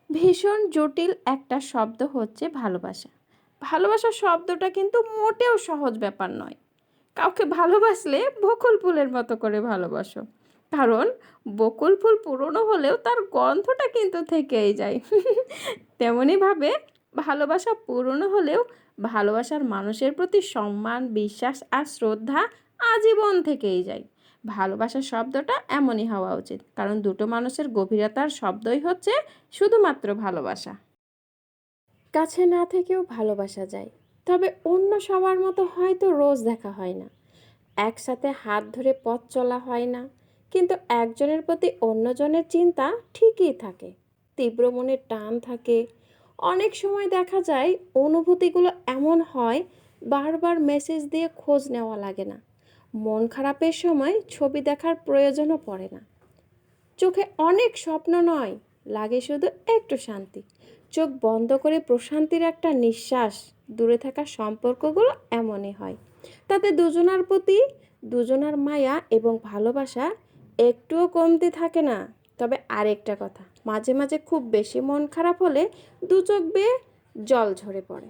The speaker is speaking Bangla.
ভীষণ জটিল একটা শব্দ হচ্ছে ভালোবাসা। ভালোবাসা শব্দটা কিন্তু মোটেও সহজ ব্যাপার নয়। কাউকে ভালোবাসলে বকুল ফুলের মতো করে ভালোবাসো। কারণ বকুল ফুল পুরনো হলেও তার গন্ধটা কিন্তু থেকেই যায়। তেমনইভাবে ভালোবাসা পুরনো হলেও ভালোবাসার মানুষের প্রতি সম্মান, বিশ্বাস আর শ্রদ্ধা আজীবন থেকেই যায়। ভালোবাসা শব্দটা এমনই হওয়া উচিত, কারণ দুটো মানুষের গভীরতার শব্দই হচ্ছে শুধুমাত্র ভালোবাসা। কাছে না থেকেও ভালোবাসা যায়, তবে অন্য সবার মতো হয়তো রোজ দেখা হয় না, একসাথে হাত ধরে পথ চলা হয় না, কিন্তু একজনের প্রতি অন্যজনের চিন্তা ঠিকই থাকে, তীব্র মনের টান থাকে। অনেক সময় দেখা যায় অনুভূতিগুলো এমন হয়, বারবার মেসেজ দিয়ে খোঁজ নেওয়া লাগে না, মন খারাপের সময় ছবি দেখার প্রয়োজনও পড়ে না, চোখে অনেক স্বপ্ন নয়, লাগে শুধু একটু শান্তি, চোখ বন্ধ করে প্রশান্তির একটা নিঃশ্বাস। দূরে থাকা সম্পর্কগুলো এমনই হয়, তাতে দুজনার প্রতি দুজনার মায়া এবং ভালোবাসা একটুও কমতি থাকে না। তবে আরেকটা কথা, মাঝে মাঝে খুব বেশি মন খারাপ হলে দু চোখ বেয়ে জল ঝরে পড়ে।